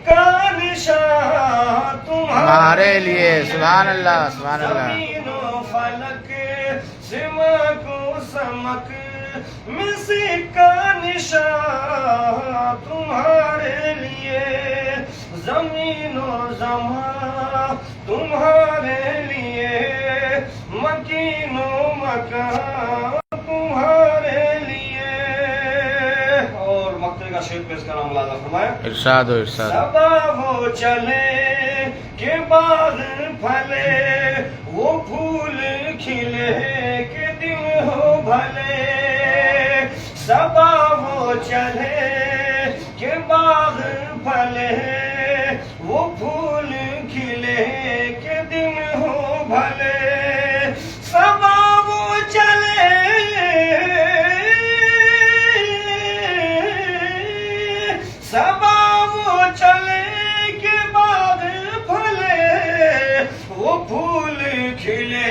کا نشان تمہارے لیے. سبحان اللہ سبحان اللہ. زمین و فلک سمک و سمک مسی کا نشان تمہارے لیے. زمین و زمان تمہارے لیے. مکین و مکان تمہارے لیے. اور مقطع کا شعر پیش کرنا ملاحظہ فرمائے. ارشاد و ارشاد. صبا وہ چلے کہ باغ پھلے وہ پھول کھلے کہ دن ہو بھلے. صبا وہ چلے کہ باغ پھلے وہ پھول کھلے کہ دن ہو بھلے. صبا وہ چلے صبا وہ چلے کہ باغ پھلے وہ پھول کھلے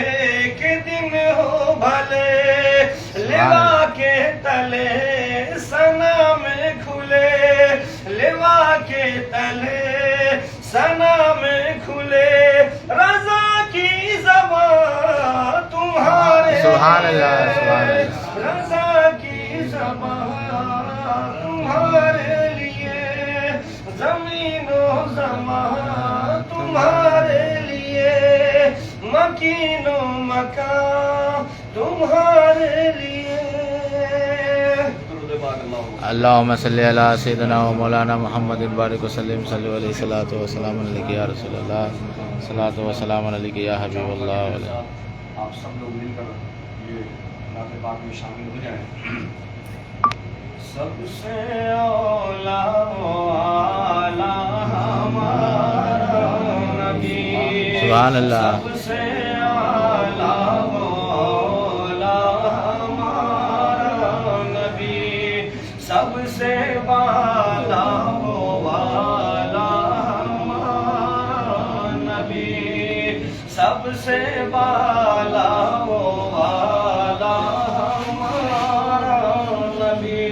کہ دن ہو بھلے. لوا کے تلے ثنا میں کھلے. لوا کے تلے ثنا میں کھلے. رضا کی زبان تمہارے سبحان اللہ سبحان اللہ. رضا کی زبان تمہارے لیے. زمین و زمان تمہارے لیے. مکین و مکان تمہارے لیے. درود پاک اللہ. اللہم صلی علی سیدنا و مولانا محمد بارک وسلم. صلی علیہ الصلوۃ والسلام علیک یا رسول اللہ. صلاۃ و سلام علیک یا حبیب اللہ. آپ سب لوگ مل کر یہ نعت پاک میں شامل ہو جائیں. سب سے اولا والا ہمارا نبی. سبحان اللہ. سب سے اولا والا ہمارا نبی. سب سے بالا والا ہمارا نبی. سب سے بالا والا ہمارا نبی.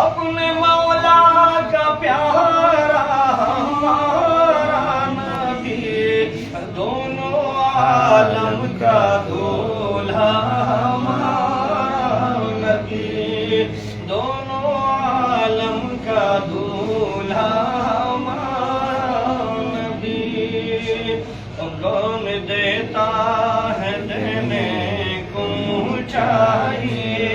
اپنے مولا کا پیارا ہمارا نبی. دونوں عالم کا دولہا ہمارا نبی. دونوں عالم کا دولہا ہمارا نبی. کون دیتا ہے دینے کو چاہیے.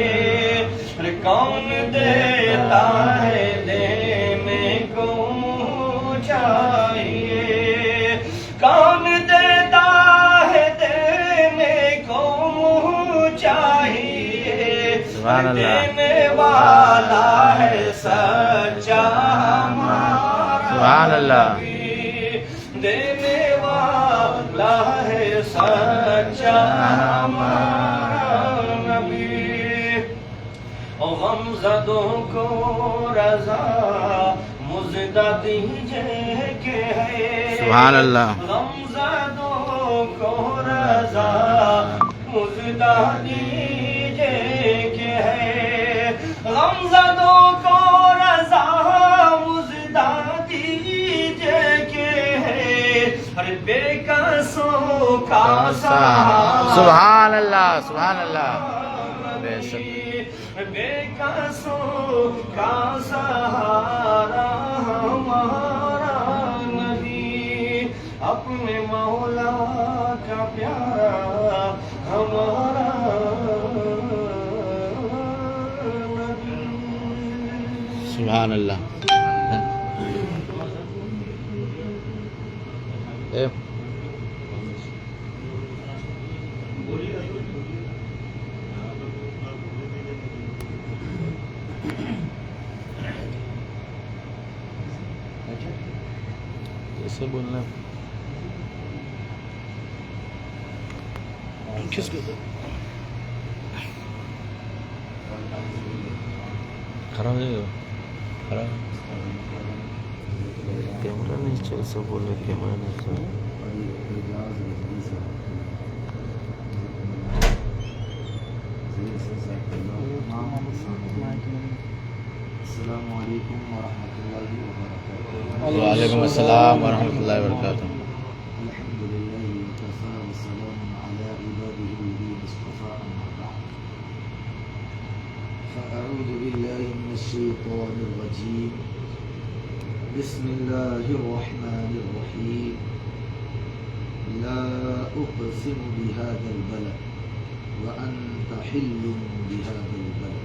کون دیتا ہے دینے کو چاہیے. کون دیتا ہے دینے کو چاہیے. سبحان اللہ. دینے والا ہے سچا ہمارا سبحان اللہ. نبی. دینے والا ہے سچا ہمارا نبی. غمزدوں کو رضا مزدہ دیجئے کہ ہے. سبحان اللہ. غمزدوں کو رضا مزدہ دیجئے کہ ہے. غمزدوں کو رضا مزدہ دیجئے کہ ہے. ہر بے قصوں کا سہارا. سبحان اللہ سبحان اللہ. بے شک. بے قصوں کا سہارا ہمارا نبی. اپنے مولا کا پیارا ہمارا نبی. سبحان اللہ. کیسے بولنا کس کو خراب ہے خراب کیمرہ نہیں چل سا بولے کیمرہ نہیں چل. السلام علیکم ورحمۃ اللہ وبرکاتہ. وعلیکم السلام ورحمۃ اللہ وبرکاتہ. الحمد للہ وکفى وسلام علی عباده الذین اصطفى اما بعد. فاعوذ باللہ من الشیطان الرجیم. بسم اللہ الرحمن الرحیم. لا اقسم بهذا البلد وانت حل بهذا البلد.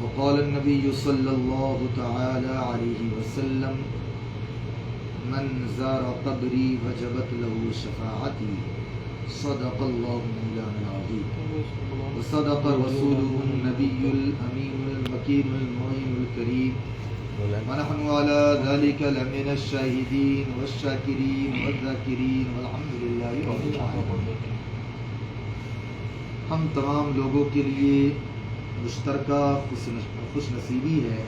وقال النبي صلى الله تعالى عليه وسلم من زار قبري وجبت له شفاعتي. صدق الله مولانا العظيم وصدق رسوله النبي الأمين المكين المعين الكريم ونحن على ذلك لمن الشاهدين والشاكرين والذاكرين والحمد لله رب العالمين. ہم تمام لوگوں کے لیے مشترکہ خوش نصیبی ہے،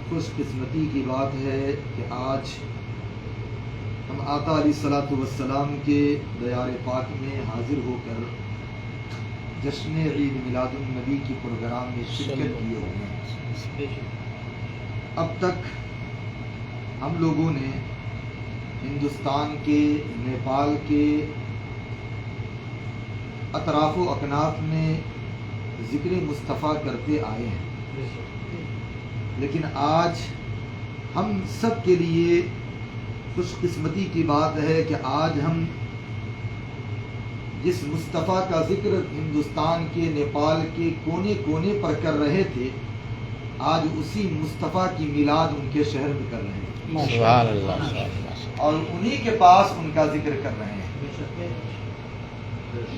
خوش قسمتی کی بات ہے کہ آج ہم آقا علیہ الصلوۃ والسلام کے دیار پاک میں حاضر ہو کر جشن عید میلاد النبی کے پروگرام میں شرکت کیے ہوئے ہیں. اب تک ہم لوگوں نے ہندوستان کے، نیپال کے اطراف و اکناف میں ذکر مصطفیٰ کرتے آئے ہیں، لیکن آج ہم سب کے لیے خوش قسمتی کی بات ہے کہ آج ہم جس مصطفیٰ کا ذکر ہندوستان کے، نیپال کے کونے کونے پر کر رہے تھے، آج اسی مصطفیٰ کی میلاد ان کے شہر میں کر رہے ہیں. سبحان اللہ. اور انہی کے پاس ان کا ذکر کر رہے ہیں.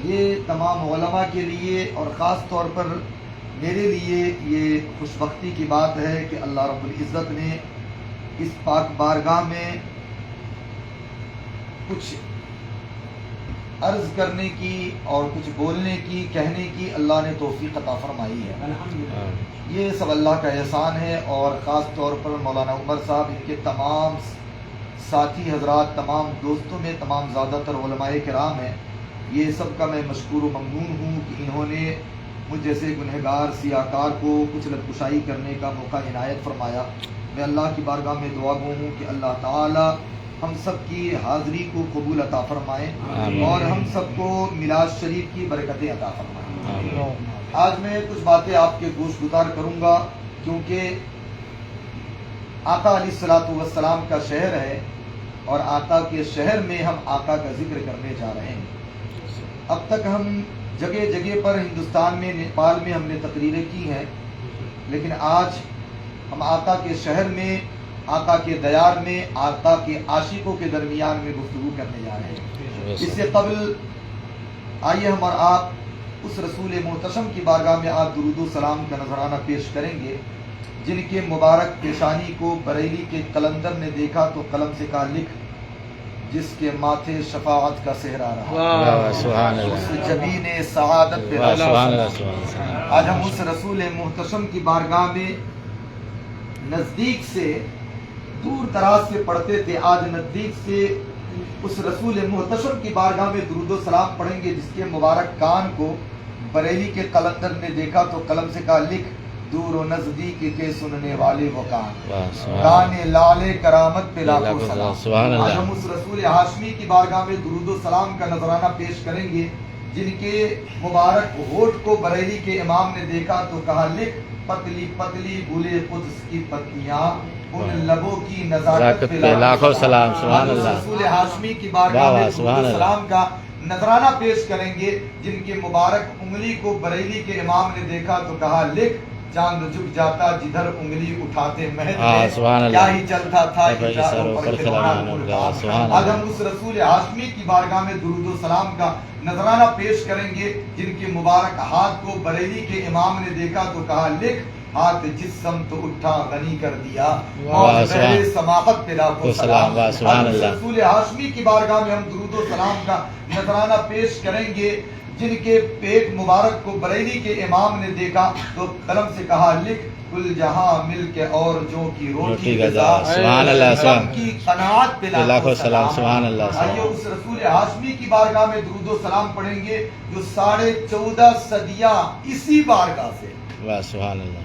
یہ تمام علماء کے لیے اور خاص طور پر میرے لیے یہ خوش بختی کی بات ہے کہ اللہ رب العزت نے اس پاک بارگاہ میں کچھ عرض کرنے کی اور کچھ بولنے کی، کہنے کی اللہ نے توفیق عطا فرمائی ہے. یہ سب اللہ کا احسان ہے، اور خاص طور پر مولانا عمر صاحب، ان کے تمام ساتھی حضرات، تمام دوستوں میں تمام زیادہ تر علماء کرام ہیں. یہ سب کا میں مشکور و ممنون ہوں کہ انہوں نے مجھ جیسے گنہگار سیاکار کو کچھ لطف کرنے کا موقع عنایت فرمایا. میں اللہ کی بارگاہ میں دعا گو ہوں کہ اللہ تعالی ہم سب کی حاضری کو قبول عطا فرمائیں اور ہم سب کو میلاد شریف کی برکتیں عطا فرمائیں. آج میں کچھ باتیں آپ کے گوش گزار کروں گا، کیونکہ آقا علیہ الصلوۃ والسلام کا شہر ہے، اور آقا کے شہر میں ہم آقا کا ذکر کرنے جا رہے ہیں. اب تک ہم جگہ جگہ پر ہندوستان میں، نیپال میں ہم نے تقریریں کی ہیں، لیکن آج ہم آقا کے شہر میں، آقا کے دیار میں، آقا کے عاشقوں کے درمیان میں گفتگو کرنے جا رہے ہیں. اس سے قبل آئیے ہم اور آپ اس رسول محتشم کی بارگاہ میں آپ درود و سلام کا نذرانہ پیش کریں گے، جن کے مبارک پیشانی کو بریلی کے قلندر نے دیکھا تو قلم سے کہا لکھ، جس کے ماتھے شفاعت کا صحرا رہا، اس جبین سعادت پہ رہا. آج ہم اس رسول محتشم کی بارگاہ میں نزدیک سے، دور دراز سے پڑھتے تھے، آج نزدیک سے اس رسول محتشم کی بارگاہ میں درود و سلام پڑھیں گے، جس کے مبارک کان کو بریلی کے قلندر نے دیکھا تو قلم سے کہا لکھ، دور و نزدیک کے سننے والے وہ کان لالے کرامت پہ لاکھوں سلام. آج ہم اس رسول ہاشمی کی بارگاہ میں درود و سلام کا نذرانہ پیش کریں گے، جن کے مبارک ہونٹ کو بریلی کے امام نے دیکھا تو کہا لکھ، پتلی پتلی گلے قدس کی پتیاں، ان لبوں کی نزاکت پہ لاکھوں سلام. سبحان اللہ. رسول ہاشمی کی بارگاہ میں درود و سلام کا نذرانہ پیش کریں گے، جن کے مبارک انگلی کو بریلی کے امام نے دیکھا تو کہا لکھ، چاند جھک جاتا جدھر انگلی اٹھاتے مہد میں، کیا ہی چلتا تھا اشاروں پر فرمان. آج ہم اس رسول ہاشمی کی بارگاہ میں درود و سلام کا نذرانہ پیش کریں گے، جن کے مبارک ہاتھ کو بریلی کے امام نے دیکھا تو کہا لکھ، ہاتھ جس سمت اٹھا غنی کر دیا، سماحت پہ لاکھوں سلام. رسول ہاشمی کی بارگاہ میں ہم درود و سلام کا نذرانہ پیش کریں گے، جن کے پیٹ مبارک کو بریلی کے امام نے دیکھا تو قلم سے کہا لکھ، کل جہاں مل کے اور جو کی روٹی غذا، سبحان اللہ، سب کی قناعت پہ لاکھوں سلام. سبحان اللہ. آئیے اس رسول ہاشمی کی بارگاہ میں درود و سلام پڑھیں گے، جو 14.5 صدیاں اسی بارگاہ سے، سبحان اللہ،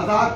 1000,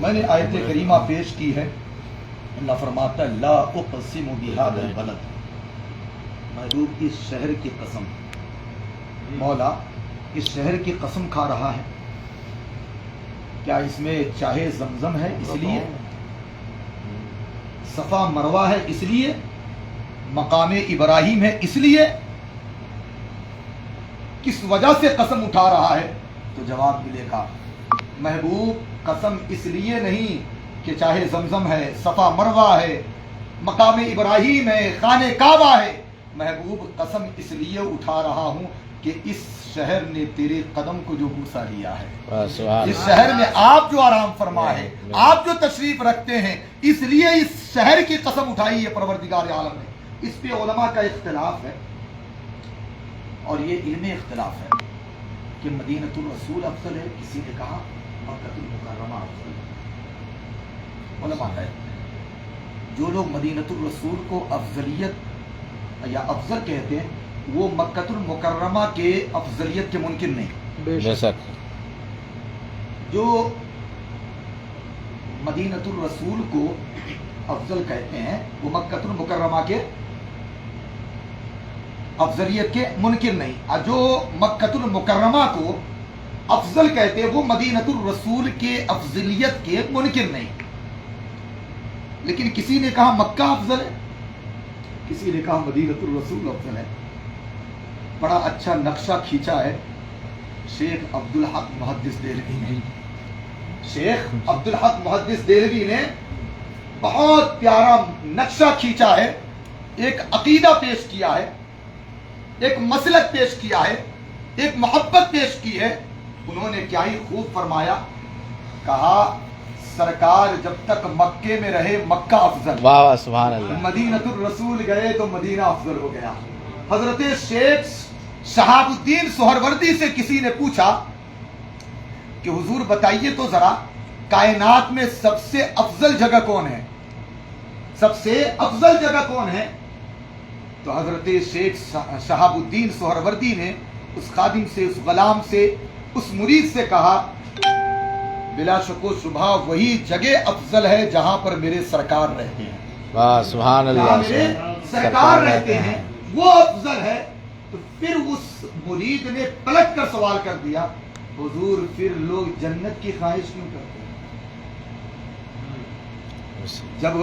میں نے آیت کریمہ پیش کی ہے. اللہ فرماتا ہے لا اقسم بہذا البلد، محبوب اس شہر کی قسم، مولا اس شہر کی قسم کھا رہا ہے. کیا اس میں چاہے زمزم ہے اس لیے، صفا مروہ ہے اس لیے، مقام ابراہیم ہے اس لیے، کس وجہ سے قسم اٹھا رہا ہے؟ تو جواب ملے گا محبوب قسم اس لیے نہیں کہ چاہے زمزم ہے، صفا مروہ ہے، مقام ابراہیم ہے، خانہ کعبہ ہے. محبوب قسم اس لیے اٹھا رہا ہوں کہ اس شہر نے تیرے قدم کو جو بوسہ لیا ہے، اس شہر میں آپ جو آرام فرما ہے، آپ جو تشریف رکھتے ہیں، اس لیے اس شہر کی قسم اٹھائی ہے پروردگار عالم نے. اس پہ علماء کا اختلاف ہے اور یہ علم اختلاف ہے کہ مدینۃ الرسول افضل ہے، کسی نے کہا مکہ المکرمہ افضل ہے. علماء ہے جو لوگ مدینۃ الرسول کو افضلیت یا افضل کہتے ہیں وہ مکہ المکرمہ کے افضلیت کے منکر نہیں. بے شک جو مدینۃ الرسول کو افضل کہتے ہیں وہ مکہ المکرمہ کے افضلیت کے منکر نہیں. جو مکہ المکرمہ کو افضل کہتے ہیں وہ مدینۃ الرسول کے افضلیت کے منکر نہیں. لیکن کسی نے کہا مکہ افضل ہے، کسی نے کہا مدینۃ الرسول افضل ہے. بڑا اچھا نقشہ کھینچا ہے شیخ عبدالحق محدث دہلوی نے. شیخ عبدالحق محدث دہلوی نے بہت پیارا نقشہ کھینچا ہے، ایک عقیدہ پیش کیا ہے، ایک مسلک پیش کیا ہے، ایک محبت پیش کی ہے. انہوں نے کیا ہی خوب فرمایا، کہا سرکار جب تک مکے میں رہے مکہ افضل، واہ واہ سبحان اللہ. مدینۃ الرسول گئے تو مدینہ افضل ہو گیا. حضرت شیخ شہاب الدین سہروردی سے کسی نے پوچھا کہ حضور بتائیے تو ذرا کائنات میں سب سے افضل جگہ کون ہے، سب سے افضل جگہ کون ہے؟ تو حضرت شیخ شہاب الدین سہروردی نے اس خادم سے، اس غلام سے، اس مرید سے کہا بلا شک و شبہ وہی جگہ افضل ہے جہاں پر میرے سرکار رہتے ہیں. واہ سبحان جہاں اللہ. میرے سرکار رہتے ہیں وہ افضل ہے. تو پھر اس مرید نے پلٹ کر سوال کر دیا حضور پھر لوگ جنت کی خواہش کیوں کرتے ہیں جب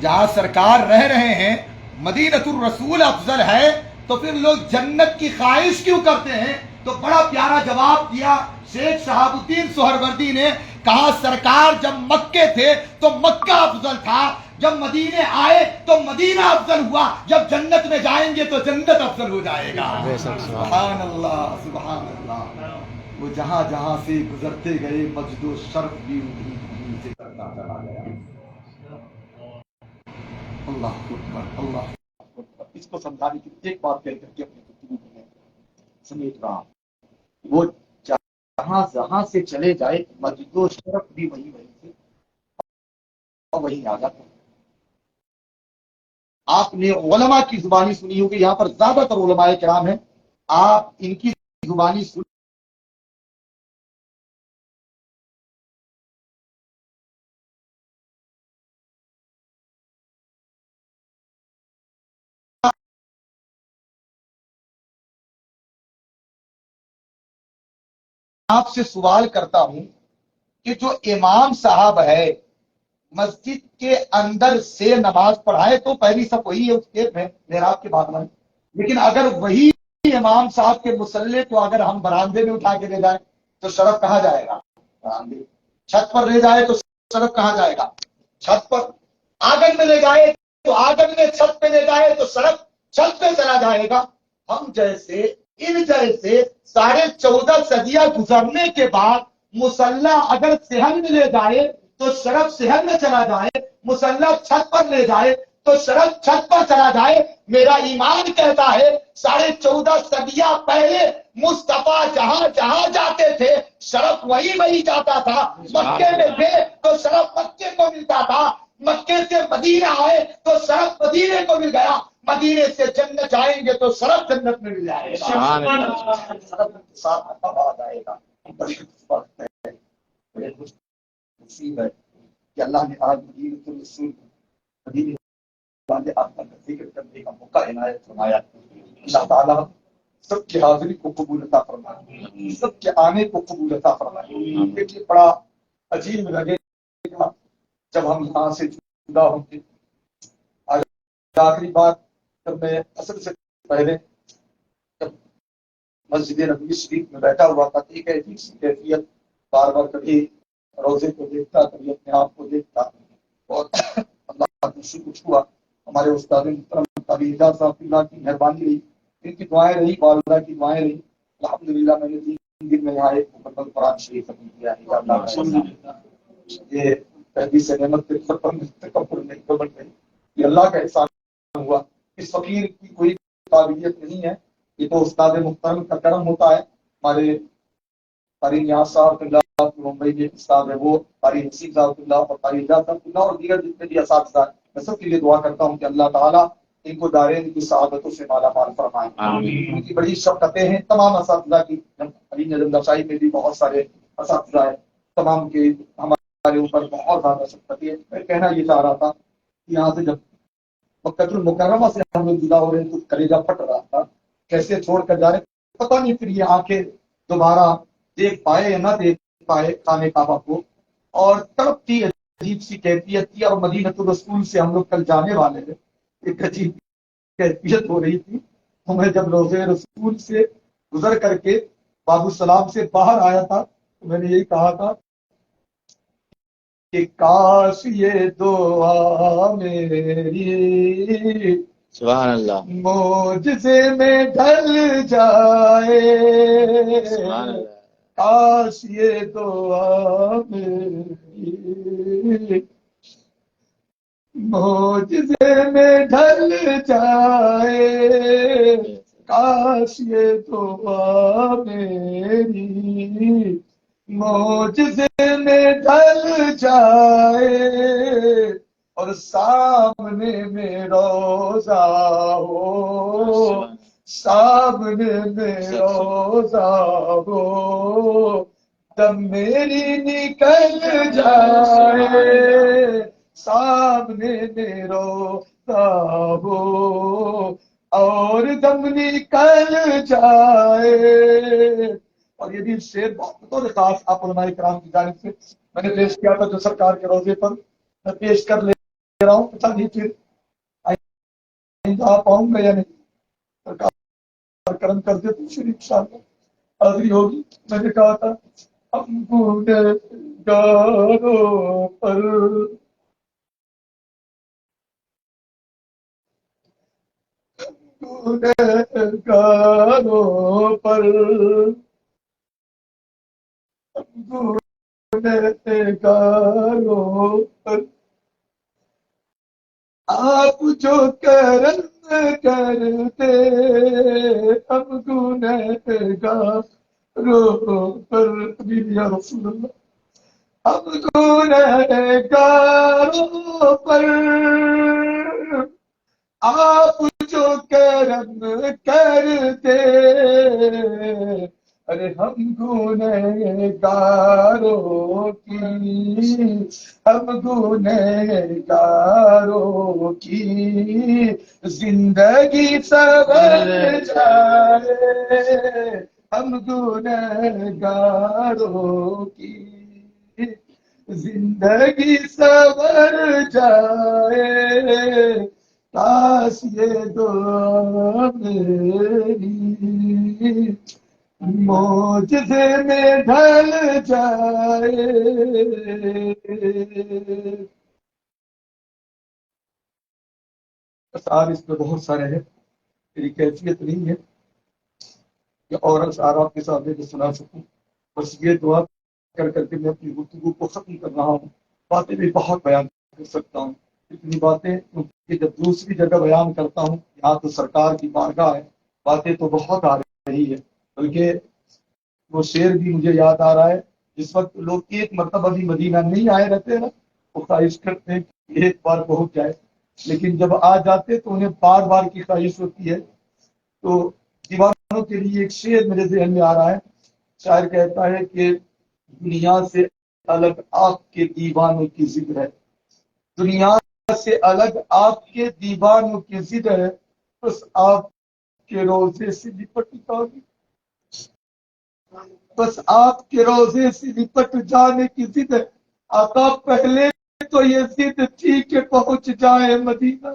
جہاں سرکار رہ رہے ہیں مدینۃ الرسول افضل ہے تو پھر لوگ جنت کی خواہش کیوں کرتے ہیں؟ تو بڑا پیارا جواب دیا شیخ شہاب الدین سہروردی نے. کہا سرکار جب مکے تھے تو مکہ افضل تھا، جب مدینے آئے تو مدینہ افضل ہوا، جب جنت میں جائیں گے تو جنت افضل ہو جائے گا. سبحان اللہ سبحان اللہ. وہ جہاں جہاں سے گزرتے گئے مجد و شرف بھی انہیں سے کرتا چلا گیا. اللہ اکبر اللہ اکبر. اس کو سمجھانے کی ایک بات کہہ کر کے اپنی گفتگو میں سمیٹ رہا. وہ جہاں جہاں سے چلے جائے مجد و شرف بھی وہی سے اور وہی آ جاتا. آپ نے علماء کی زبانی سنی ہوگی، یہاں پر زیادہ تر علماء کرام ہیں، آپ ان کی زبانی سن آپ سے سوال کرتا ہوں کہ جو امام صاحب ہے مسجد کے اندر سے نماز پڑھائے تو پہلی صف وہی ہے اس کے محراب کے بعد میں، لیکن اگر وہی امام صاحب کے مصلی کو اگر ہم برآمدے میں اٹھا کے لے جائیں تو شرف کہاں جائے گا؟ برآمدے. چھت پر لے جائے تو شرف کہاں جائے گا؟ چھت پر. آنگن میں لے جائے تو آنگن میں، چھت پہ لے جائے تو شرف چھت پہ چلا جائے گا. ہم جیسے ان جیسے 14.5 صدیاں گزرنے کے بعد مصلی اگر صحن میں لے جائے تو شرف صحن میں چلا جائے، مصلی چھت پر لے جائے تو شرف چھت پر چلا جائے. میرا ایمان کہتا ہے 14.5 صدیاں پہلے مصطفیٰ جہاں جہاں جاتے تھے شرف وہی وہی جاتا تھا. مکے میں تھے تو شرف مکے کو ملتا تھا، مکے سے مدینہ آئے تو شرف مدینے کو مل گیا، مدینے سے جنت جائیں گے تو شرف جنت میں مل جائے گا. نصیب ہے کہ اللہ نے آج مدینۃ الرسول مدینے والے آقا کا ذکر کرنے کا موقع عنایت فرمایا. اللہ تعالیٰ سب کی حاضری کو قبول عطا فرمائے, سب کے آنے کو قبول عطا فرمائے. دیکھیے بڑا عجیب لگے گا جب ہم یہاں سے جدا ہوں گے. آج آخری بات جب میں اصل سے پہلے جب مسجد نبوی شریف میں بیٹھا ہوا تھا, ایک عجیب سی کیفیت, بار بار کبھی روزے کو دیکھتا کبھی اپنے آپ کو دیکھتا, اور اللہ کا شکر ہوا ہمارے استاد محترم قاری اعجاز صاحب کی مہربانی رہی, ان کی دعائیں رہی, والدہ کی دعائیں رہی. الحمدللہ میں نے 3 دن میں یہاں ایک مکمل قرآن شریف ختم کیا ہے. اللہ کا یہ پہلی سے نعمت تکبر نہیں قبل نہیں, یہ اللہ کا احسان ہوا. اس فقیر کی کوئی قابلیت نہیں ہے, یہ تو استاد محترم کا کرم ہوتا ہے. ہمارے قاری نیاز صاحب ممبئی کے استاد ہے, وہ قاری حسین صاحب اللہ اور قاری اعجاز صاحب اللہ اور دیگر جتنے بھی اساتذہ ہیں, میں سب کے لیے دعا کرتا ہوں کہ اللہ تعالیٰ ان کو دارین کی سعادتوں سے مالا مال فرمائے. ان کی بڑی شفقتیں ہیں تمام اساتذہ کی. علی نظم نشائی میں بھی بہت سارے اساتذہ ہیں, تمام کے ہمارے اوپر بہت زیادہ شفقتیں ہیں. میں کہنا یہ چاہ رہا تھا کہ یہاں سے جب مکۃ المکرمہ سے ہم لوگ جدا ہو رہے ہیں تو کلیجہ پھٹ رہا تھا, کیسے چھوڑ کر جا رہے, پتہ نہیں پھر یہ آنکھیں دوبارہ دیکھ پائے یا نہ دیکھ پائے خانے کعبہ کو, اور تڑپتی عجیب سی کیفیت تھی. اور مدینۃ الرسول سے ہم لوگ کل جانے والے ہیں, ایک عجیب کیفیت ہو رہی تھی. تو میں جب روضے رسول سے گزر کر کے باب السلام سے باہر آیا تھا تو میں نے یہی کہا تھا کہ کاش یہ دعا میری سبحان اللہ معجزے میں ڈھل جائے, سبحان اللہ, کاش یہ دعا میری معجزے میں ڈھل جائے, کاش یہ دعا میری معجزے میں ڈھل جائے, اور سامنے میں روزہ ہو, سامنے میں روزہ ہو, دم میری نکل جائے, سامنے میں روزہ ہو اور دم نکل جائے. اور یہ بھی شعر بطور خاص آپ علماء کرام کی جانب سے میں نے پیش کیا تھا, جو سرکار کے روزے پر میں پیش کر لے رہا ہوں. پتہ نہیں پھر آ پاؤں گا یا نہیں, سرکار کرم کر دے تو پھر انشاءاللہ حاضری ہوگی. میں نے کہا تھا ہم گنہگاروں پر گنہگاروں پر گنہگاروں پر آپ جو کرم کرتے, ہم گنہگاروں پر یا رسول اللہ, ہم گنہگاروں پر آپ جو کرم کرتے, ارے ہم گنہگاروں کی, ہم گنہگاروں کی زندگی سنور جائے, ہم گنہگاروں کی زندگی سنور جائے, کاش یہ دعا میری معجزے میں ڈھل جائے. اشعار اس میں بہت سارے ہیں, میری کیفیت نہیں ہے کہ اور اشعار آپ کے سامنے میں سنا سکوں, بس یہ دعا کر کر کے میں اپنی گفتگو کو ختم کر رہا ہوں. باتیں بھی بہت بیان کر سکتا ہوں, اتنی باتیں کہ جب دوسری جگہ بیان کرتا ہوں, یہاں تو سرکار کی بارگاہ ہے, باتیں تو بہت آ رہی ہے. بلکہ وہ شعر بھی مجھے یاد آ رہا ہے, جس وقت لوگ ایک مرتبہ بھی مدینہ نہیں آئے رہتے ہیں وہ خواہش کرتے ہیں کہ ایک بار پہنچ جائے, لیکن جب آ جاتے تو انہیں بار بار کی خواہش ہوتی ہے. تو دیوانوں کے لیے ایک شعر میرے ذہن میں آ رہا ہے. شاعر کہتا ہے کہ دنیا سے الگ آپ کے دیوانوں کی ضد ہے، دنیا سے الگ آپ کے دیوانوں کی ضد ہے، بس آپ کے روزے سے لپٹ جانے، بس آپ کے روزے سے لپٹ جانے کی ضد ہے۔ آقا پہلے تو یہ ضد تھی کہ پہنچ جائے مدینہ،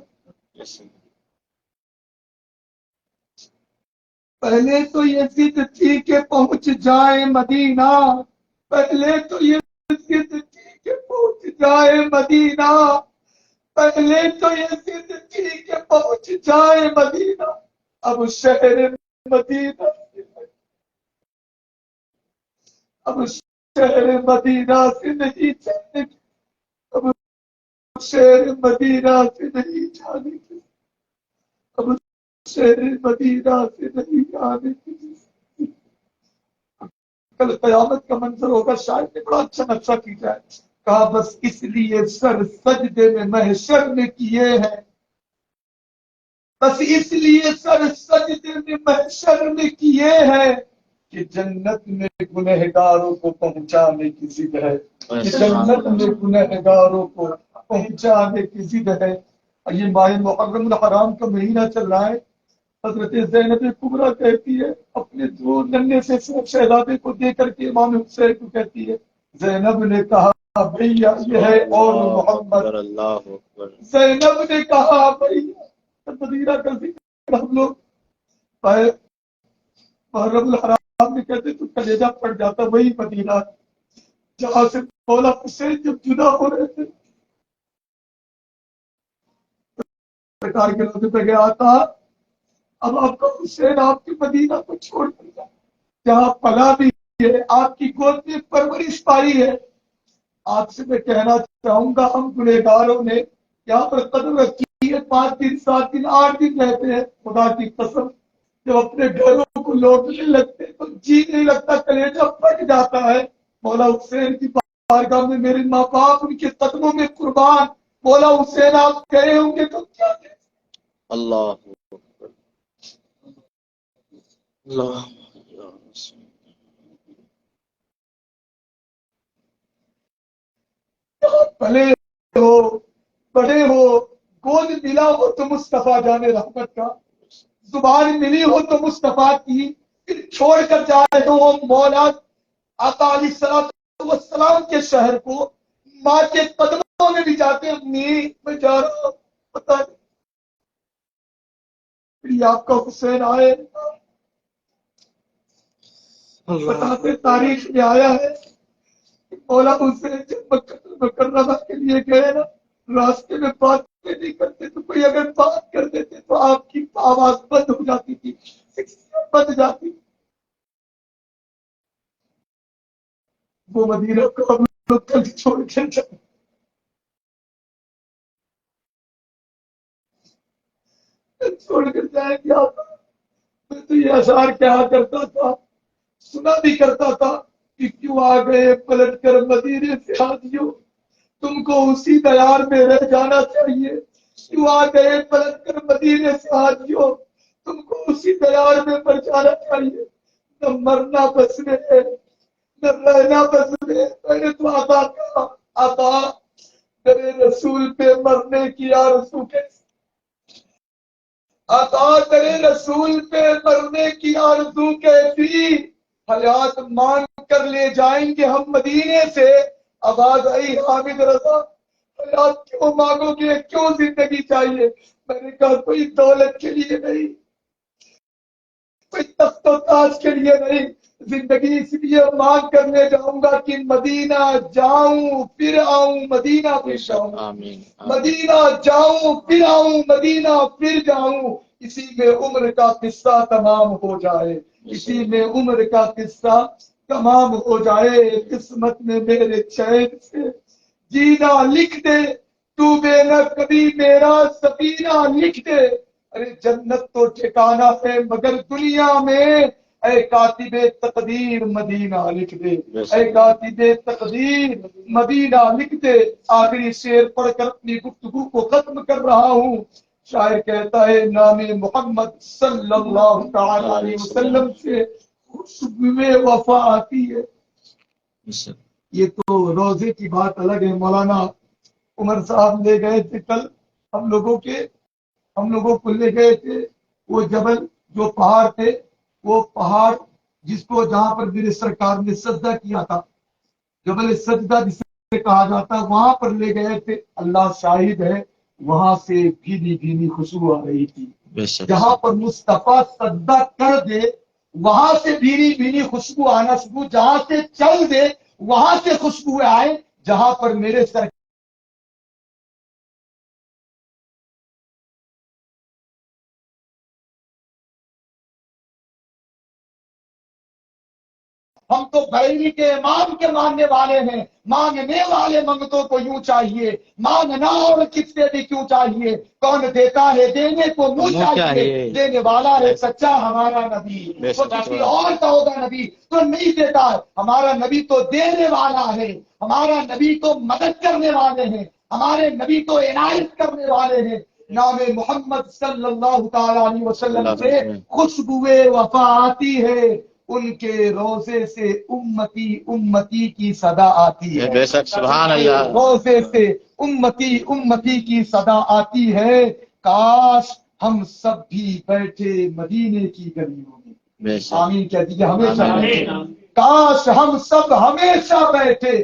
پہلے تو یہ ضد تھی کہ پہنچ جائے مدینہ، پہلے تو یہ ضد تھی کہ پہنچ جائے مدینہ، پہلے تو یہ ضد تھی کہ پہنچ جائے مدینہ، اب شہر مدینہ اب شہر مدینہ سے نہیں جانے کی، اب شہر مدینہ سے نہیں جانے کی، اب شہر مدینہ سے نہیں جانے کی۔ کل قیامت کا منظر ہوگا، شاید نے بڑا اچھا نقشہ کیا ہے، کہا بس اس لیے سر سجدے میں محشر میں کیے ہیں، بس اس لیے سر سجدے میں محشر میں کیے ہیں کہ جنت میں گنہگاروں کو پہنچانے کی ضد ہے، کہ جنت میں گنہگاروں کو پہنچانے کی ضد ہے۔ اور یہ ماہ محرم الحرام کا مہینہ چل رہا ہے، حضرت زینب کبریٰ کہتی ہے اپنے دو ننھے سے شہزادے کو دے کر کے امام حسین کو کہتی ہے، زینب نے کہا بھیا یہ ہے اور محمد، زینب نے کہا بھیا مدینہ کا ذکر ہم لوگ محرم الحرام میں کہتے تو کلیجہ پڑ جاتا، وہی مدینہ جہاں سے مولا حسین جب جدا ہو رہے تھے سرکار کے روزے پہ گیا تھا، اب آپ کا حسین آپ کے مدینہ کو چھوڑ دیا جہاں پلا بھی ہے، آپ کی گود میں پرورش پائی ہے۔ آپ سے میں کہنا چاہوں گا ہم گنہگاروں نے یہاں پر قدم رکھی ہے، 5 دن 7 دن 8 دن رہتے ہیں، خدا کی قسم جب اپنے گھروں کو لوٹنے لگتے تو جی نہیں لگتا، کلیجہ پھٹ جاتا ہے۔ مولا حسین کی بارگاہ میں میرے ماں باپ ان کے قدموں میں قربان، مولا حسین آپ گئے ہوں گے تو کیا کہتے؟ اللہ اللہ پلے ہو بڑے ہو، گود ملا ہو تو مصطفیٰ جان رحمت کا، زبان ملی ہو تو مصطفیٰ کی، پھر چھوڑ کر جائے تو وہ مولا آقا علیہ السلام والسلام کے شہر کو، ماں کے قدموں میں بھی جاتے امی میں جا رہا ہوں پتہ نہیں، پھر آپ کا حسین آئے، بتاتے تاریخ میں آیا ہے مولا حسین جب مکہ المکرمہ کے لیے گئے نا، راستے میں باتیں نہیں کرتے تو کوئی اگر بات کر دیتے تو آپ کی آواز بند ہو جاتی تھی، بند جاتی، وہ مدینہ کو ہم لوگ کل چھوڑ کے جائیں، چھوڑ کر جائیں گے آپ۔ میں تو یہ اشعار کہا کرتا تھا، سنا بھی کرتا تھا کہ کیوں آ گئے پلٹ کر مدینے سے حاجیوں، تم کو اسی دیار میں رہ جانا چاہیے، کیوں آ گئے پلٹ کر مدینے سے حاجیوں، تم کو اسی دیار میں مر جانا چاہیے، نہ مرنا بس میں ہے نہ رہنا بس میں ہے۔ میں نے تو آتا کہا آتا میرے رسول پہ مرنے کی آرزو کیسی، آقا تیرے رسول پہ مرنے کی آرزو کیسی، حیات مانگ کر لے جائیں گے ہم مدینے سے، آواز آئی حامد رضا حیات کیوں مانگو گے، کیوں زندگی چاہیے؟ میں نے کہا کوئی دولت کے لیے نہیں، کوئی تخت و تاج کے لیے نہیں، زندگی اس لیے مانگ کر لے جاؤں گا کہ مدینہ جاؤں پھر آؤں، مدینہ پھر جاؤں، آمین مدینہ جاؤں پھر آؤں، مدینہ پھر جاؤں، اسی میں عمر کا قصہ تمام ہو جائے، اسی میں عمر کا قصہ تمام ہو جائے، قسمت میں میرے چین سے جینا لکھ دے، ڈوبے نہ کبھی میرا سفینہ لکھ دے، ارے جنت تو ٹھکانا ہے مگر دنیا میں، اے کاتب تقدیر مدینہ لکھ دے، اے کاتب تقدیر مدینہ لکھ دے۔ آخری شعر پڑھ کر اپنی گفتگو کو ختم کر رہا ہوں۔ شاعر کہتا ہے نام محمد صلی اللہ تعالی علیہ وسلم سے خوشبو وفا آتی ہے، یہ تو روزے کی بات الگ ہے. مولانا عمر صاحب لے گئے تھے کل ہم لوگوں کو لے گئے تھے وہ جبل جو پہاڑ تھے، وہ پہاڑ جس کو جہاں پر میرے سرکار نے سجدہ کیا تھا، جبل سجدہ جسے کہا جاتا، وہاں پر لے گئے تھے. اللہ شاہد ہے وہاں سے بھینی بھینی خوشبو آ رہی تھی. جہاں پر مصطفیٰ سجدہ کر دے وہاں سے بھینی بھینی خوشبو آنا شروع، جہاں سے چل دے وہاں سے خوشبو آئے. جہاں پر میرے سرکار ہم تو بریلی کے امام کے ماننے والے ہیں. مانگنے والے منگتوں کو یوں چاہیے، مانگنا اور کس سے بھی کیوں چاہیے. کون دیتا ہے دینے کو منہ چاہیے، دینے والا ہے سچا ہمارا نبی. تو کسی اور کا ہوگا نبی تو نہیں دیتا ہے. ہمارا نبی تو دینے والا ہے، ہمارا نبی تو مدد کرنے والے ہیں، ہمارے نبی تو عنایت کرنے والے ہیں. نام محمد صلی اللہ تعالی علیہ وسلم سے خوشبوئے وفا آتی ہے، ان کے روزے سے امتی امتی کی صدا آتی ہے. بے شک سبحان اللہ. روزے سے امتی امتی کی صدا آتی ہے. کاش ہم سب بھی بیٹھے مدینے کی گلیوں میں. بے شک آمین کہہ دیجیے ہمیشہ. آمین. کاش ہم سب ہمیشہ بیٹھے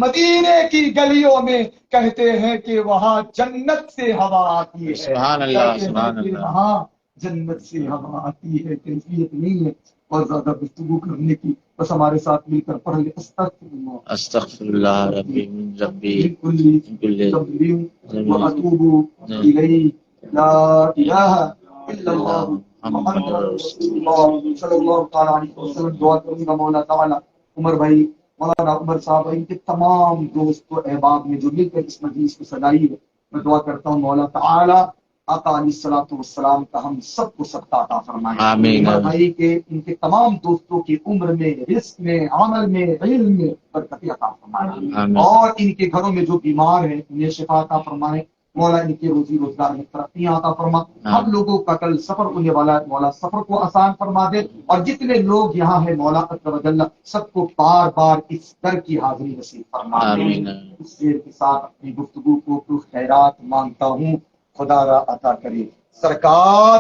مدینے کی گلیوں میں. کہتے ہیں کہ وہاں جنت سے ہوا آتی ہے. سبحان اللہ کہتے ہیں سبحان کہ اللہ. وہاں جنت سے ہوا آتی ہے. کیفیت نہیں ہے اور زیادہ گفتگو کرنے کی. بس ہمارے ساتھ مل کر پڑھ لیں استغفر اللہ ربی من ذنبی کل کل ذنب واتوب الیہ. لا الہ الا اللہ محمد رسول اللہ صلی اللہ تعالی علیہ وسلم. دعا کروں گا مولا تعالی عمر بھائی، مولانا عمر صاحب، ان کے تمام دوست و احباب نے جو مل کر اس مجلس کو سجائی ہے، میں دعا کرتا ہوں مولا تعالی آقا علیہ الصلوۃ والسلام کا ہم سب کو سب کا عطا فرمائے. آمین. عمر بھائی کے ان کے تمام دوستوں کی عمر میں، رزق میں، عمل میں، علم میں برکت عطا فرمائے. آمین. اور ان کے گھروں میں جو بیمار ہیں انہیں شفا عطا فرمائے. مولا ان کے روزی روزگار میں ترقیاں عطا فرما. ہم لوگوں کا کل سفر ہونے والا ہے، مولا سفر کو آسان فرما دے. اور جتنے لوگ یہاں ہیں مولا عز و جل سب کو بار بار اس در کی حاضری نصیب فرما دے. آمین. اس شعر کے ساتھ اپنی گفتگو کو خیرات مانگتا ہوں، خدا را عطا کرے. سرکار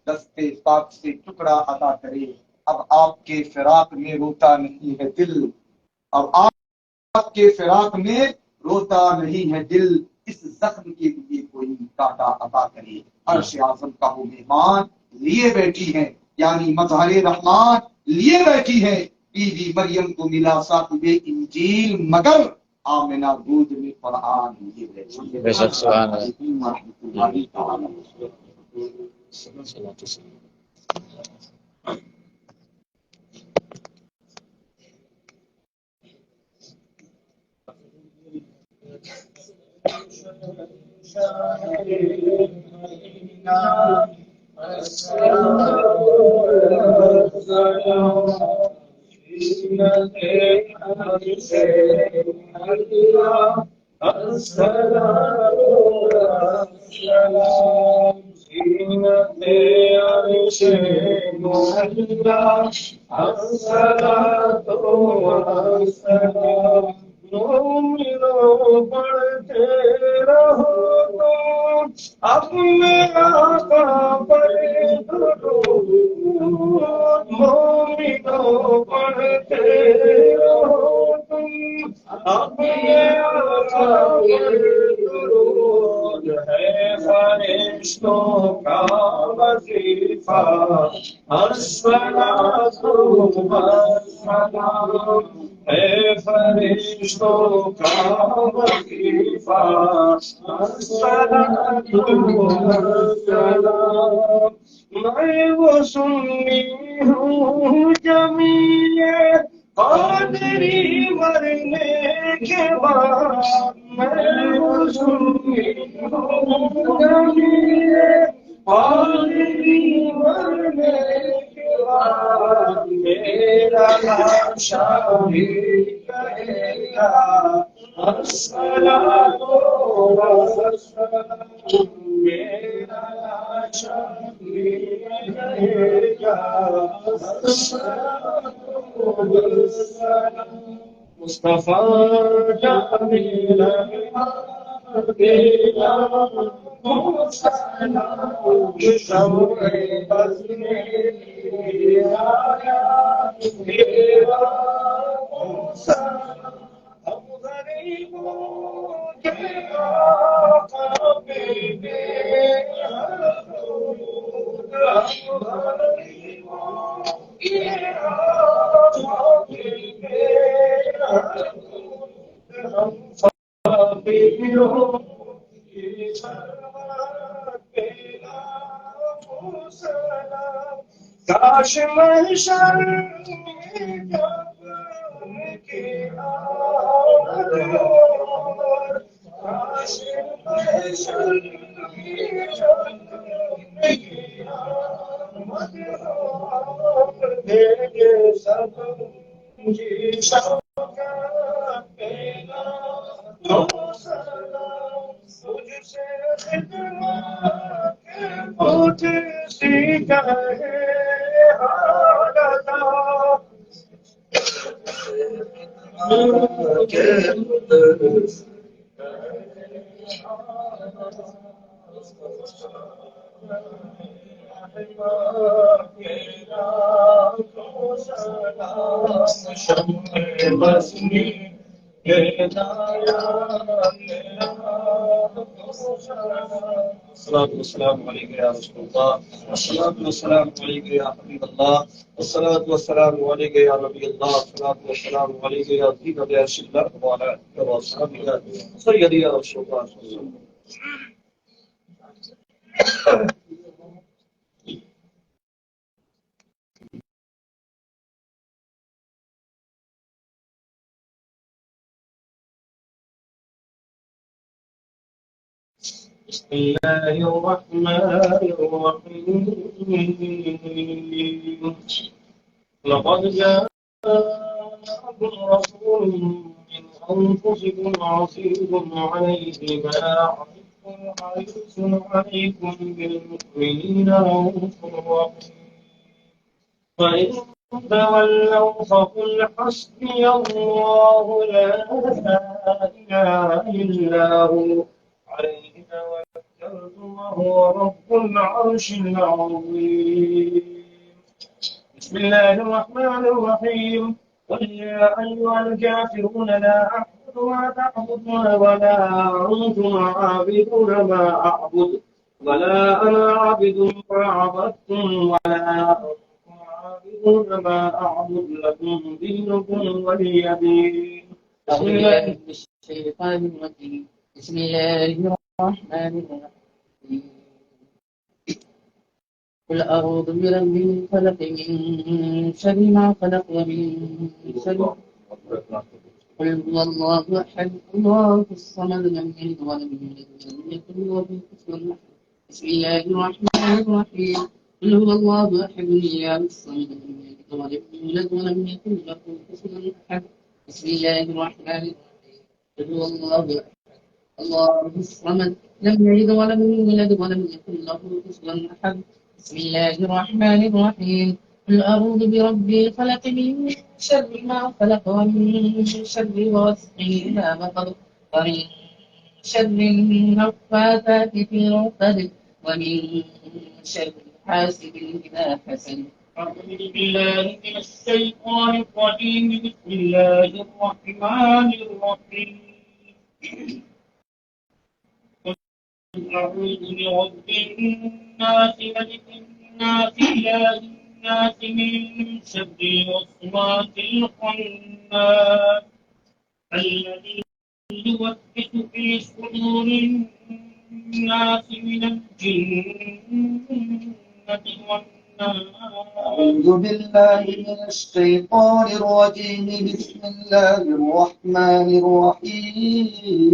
دستے پاک سے ٹکڑا عطا کرے. اب آپ کے فراق میں روتا نہیں ہے دل، اب آپ کے فراق میں روتا نہیں ہے دل. اس زخم کے لیے کوئی کاٹا عطا کرے. عرش اعظم کا وہ مہمان لیے بیٹھی ہے، یعنی مظہر رحمان لیے بیٹھی ہے. بی بی مریم کو ملا صاحب انجیل مگر آمنہ گود میں قرآن لیے بیٹھی ہے. بے شک سبحان اللہ. پڑھتے رہو تم اپنے آقا پر درود، مومنو پڑھتے رہو تم اپنے آقا پر درود. ہے فرشتوں کا وظیفہ الصلاۃ والسلام، ہے فرشتوں کا وظیفہ الصلاۃ والسلام. میں وہ سنی ہوں جمیع قادری مرنے کے بعد، میں وہ سنی ہوں جمیع قادری مرنے کے بعد. میرا لاشا بھی کہے گا الصلاۃ والسلام، میرا لاشا بھی کہے گا الصلاۃ والسلام. مصطفیٰ جمیل تیرا سلام شمع بز میں آیا تیرا سلام ہم غریبوں کے آقا پہ بے درود ہم غریبوں کے آقا پہ بے درود ہم فقیروں کی خدمت پہ لاکھوں سلام کاش محشر میں جب کی آمد ہو کاش محشر میں جب کی آمد ہو دیکھے سب کی شوقت پہ لاکھوں سلام مجھ سے خدمت کے پوچھ سیکھا ہے السلام علیکم یا رسول اللہ الصلاۃ والسلام علیکم یا حبیب اللہ الصلاۃ والسلام علیکم یا نبی اللہ الصلاۃ والسلام علیکم یا عظیم عرش اللہ وعلی آلہ وصحبہ سیدی یا رسول اللہ بسم الله الرحمن الرحيم لقد جاءكم رسول من أنفسكم عزيز عليه ما عنتم حريص عليكم بالمؤمنين رؤوف رحيم فإن تولوا فقل حسبي الله لا إله إلا هو عليه توكلت وهو رب العرش العظيم بسم الله الرحمن الرحيم قل يا أيها الكافرون لا أعبد ما تعبدون ولا أنتم عابدون ما أعبد ولا أنا عابد ما عبدتم ولا أنتم عابدون ما أعبد لكم دينكم ولي دين أعوذ بالله من الشيطان الرجيم بسم الله الرحمن الرحيم قل أعوذ برب الفلق من شر ما خلق ومن شر قل هو الله أحد الله الصمد لم يلد ولم يولد ولم يكن له كفوا أحد بسم الله الرحمن الرحيم قل هو الله أحد الله الصمد لم يلد ولم يولد ولم يكن له كفوا أحد بسم الله الرحمن الرحيم قل هو الله أحد الله الصمد لم يلد ولم يولد ولم يكن له كفوا أحد بسم الله الرحمن الرحيم قل أعوذ برب الفلق من شر ما خلق ومن شر غاسق إذا وقب ومن شر النفاثات في العقد ومن شر حاسد إذا حسد أعوذ بالله من الشيطان الرجيم بسم الله الرحمن الرحيم أعوذ برب الناس ملك الناس إله الناس من شر الوسواس الخناس الذي يوسوس في صدور الناس من الجنة والناس أعوذ بالله من الشيطان الرجيم بسم الله الرحمن الرحيم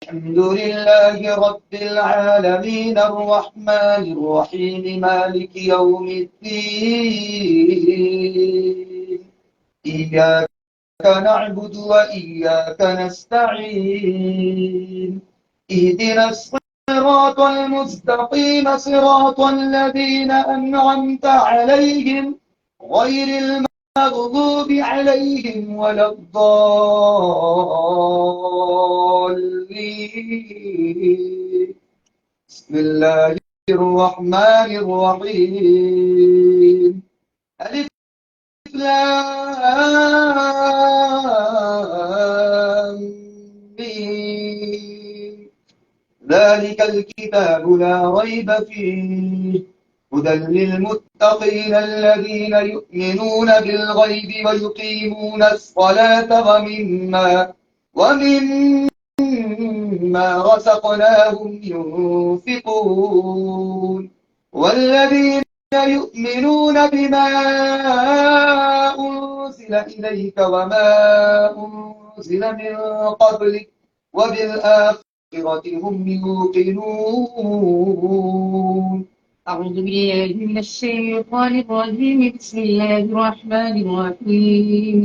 الحمد لله رب العالمين الرحمن الرحيم مالك يوم الدين إياك نعبد وإياك نستعين اهدنا الصراط المستقيم صراط الذين أنعمت عليهم غير المغضوب عليهم ولا الضالين. بسم الله الرحمن الرحيم. ألف لام ميم. ذلك الكتاب لا ريب فيه هدى للمتقين الذين يؤمنون بالغيب ويقيمون الصلاة ومما رزقناهم ينفقون. والذين يؤمنون بما أنزل إليك وما أنزل من قبلك وبالآخرة هم يوقنون. أعوذ بالله من الشيطان الرجيم. بسم الله الرحمن الرحيم.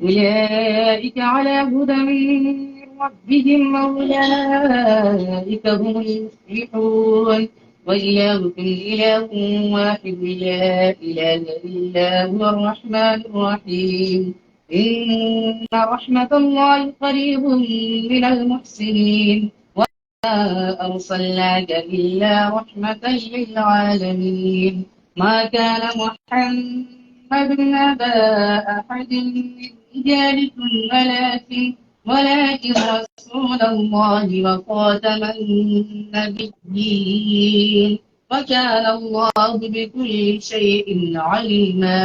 أولئك على هدى من ربهم وأولئك هم المفلحون. وإلهكم إله واحد لا إله إلا هو الرحمن الرحيم. إن رحمة الله قريب من المحسنين. أرسلناك إلا رحمة للعالمين. ما كان محمد أبا أحد من رجالكم ولكن رسول الله وخاتم النبيين وكان الله بكل شيء عليما.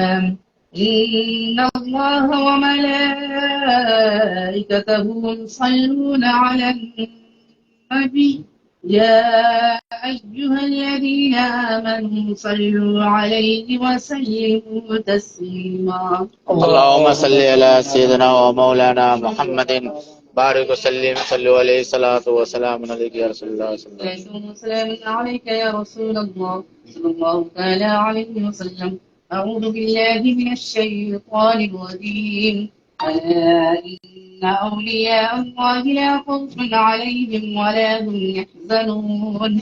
إن الله وملائكته يصلون على النبي يا أيها الذين آمنوا صلوا عليه وسلموا تسليما. اللهم صل على سيدنا ومولانا محمد بارك وسلم صلوا عليه الصلاة والسلام عليك يا رسول الله صلى الله عليه وسلم. السلام عليك يا رسول الله صلى الله تعالى عليه وسلم. أعوذ بالله من الشيطان الرجيم. ألا إن أولياء الله لا خوف عليهم ولا هم يحزنون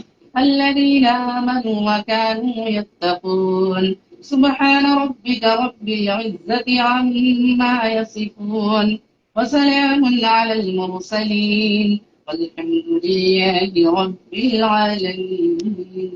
الذين آمنوا وكانوا يتقون. سبحان ربك رب العزة عما يصفون وسلام على المرسلين والحمد لله رب العالمين.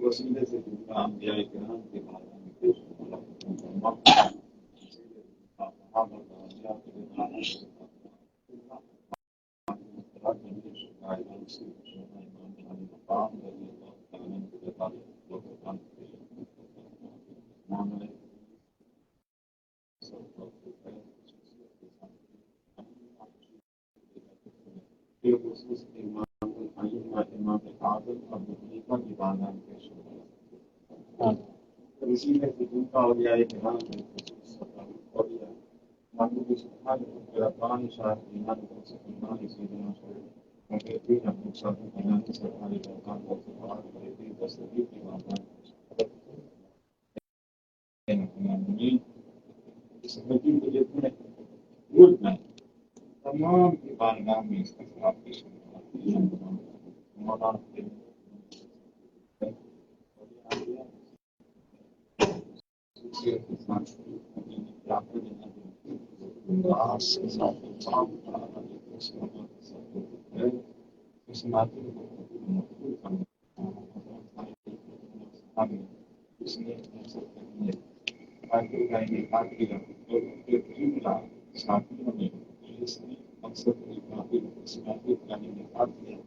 وسیلے سے انبیاء کرام کے بارے اسی میں ان کا اولیاء کرام اور محبوب سبحانہ وتعالی شاہ ایمان کو سبحانہ سیدنا کیونکہ پھر اپنے ساتھ ایمان کے سرکاری برکات کو سبحانہ کرتے تصدیق کی بات ہے اس حکیم کو جتنے ملک میں تمام کی بارگاہ میں اس کا خلاف پیش مولانا مقصد اسماعیل کا نکال دیا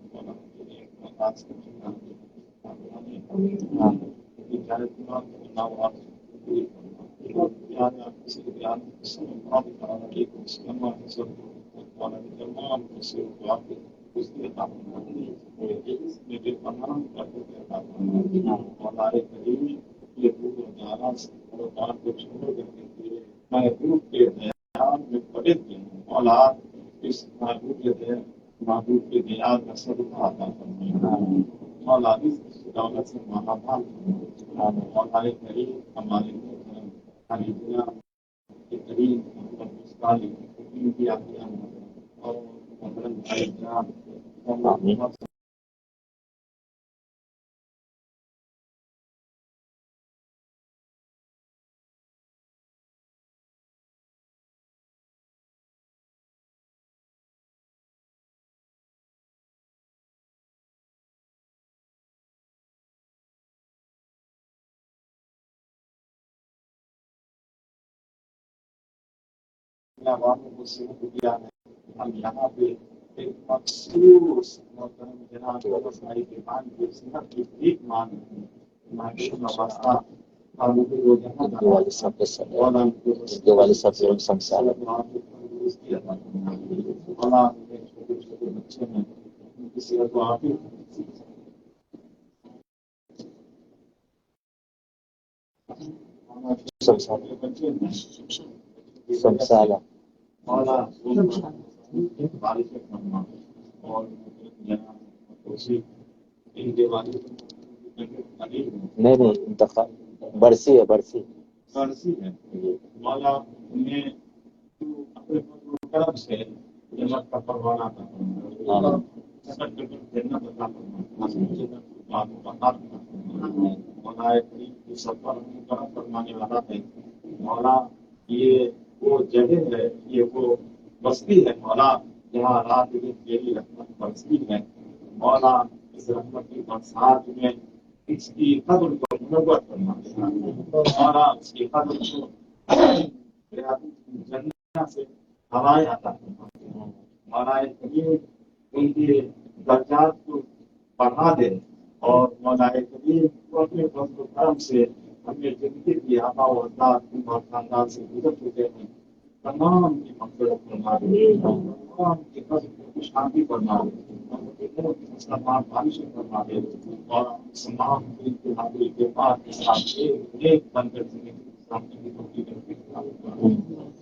محبوب کے دیان میں پڑے تھے اولاد اس محبوب کے دیان کا صدقہ عطا فرمائے اولاد اس دولت سے مالا مال مولا کریم ہمارے خلیفہ کے کریم مستعلی ان کی عطیہ اور حضرت بھائی جان عوام کو صحت دیا ہے ہم یہاں پہ ایک مخصوص محترم جناب بھائی کے مان کی صحت کی ایک مان واسطہ والد صاحب کے سمسال چھوٹے چھوٹے بچے ہیں ان کی صحت کو آپ بچے سمسالہ مولا بارش کرنا اور نہیں انتخاب برسی ہے برسی ہے مولا انہیں اپنے کرم سے جنت کا پروانہ مولا کی سفر کرم فرمانے والا ہے مولا یہ وہ جگہ ہے یہ وہ بستی ہے مولا جہاں رات دن تیری رحمت برستی ہے مولا اس رحمت کی برسات میں اس کی قدر کو منور کرنا مولا اس کی قدر کو جنت سے ہوائیں عطا کرنا مولا کریم ان کے درجات کو بڑھا دے اور مولا کریم کو اپنے فضل و کرم سے ہمیں زندگی کی آبا و اجداد اور خاندان سے گزر چکے ہیں تمام کی مغفرت فرما دے تمام کی قصد کو شانتی فرما دے مسلمان بارشیں فرما دے اور تمام کی حاضری کے بعد کے ساتھ ایک بن کر زندگی سامنے کی توفیق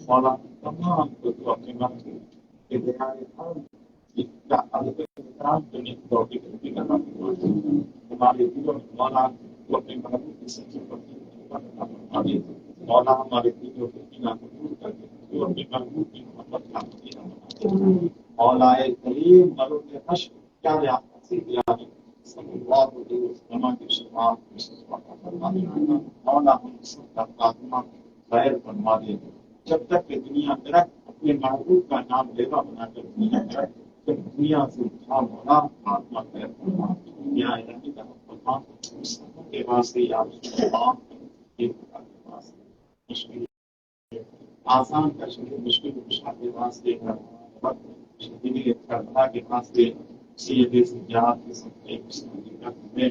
مولا تمام کو تو اپنے من کے دیہات ہمارے دلوں میں مولا وہ اپنے محبوب کی سچی مولا ہمارے دلوں کے بنا کو دور کر کے وہ اپنے محبوب کی محبت کا مولا کریم مروں کے حشر کیا ریاست سے دیا ہے صلی اللہ علیہ وسلم کی شفاعت مولا ہم سب کا خاتمہ خیر فرما دے جب تک کہ دنیا میں رکھ اپنے محبوب کا نام لیوا بنا کر دنیا میں رکھ دنیا سے اٹھا مولا خاتمہ خیر فرما یا الہی کا فرما کے واسطے یا تمام مشکل آسان کا شکل مشکل کشا کے واسطے شدید کربلا کے واسطے سید سجاد کے سب میں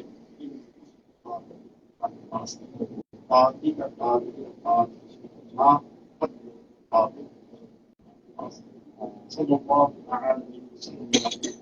پاکی کا تعلق صلی اللہ علیہ وسلم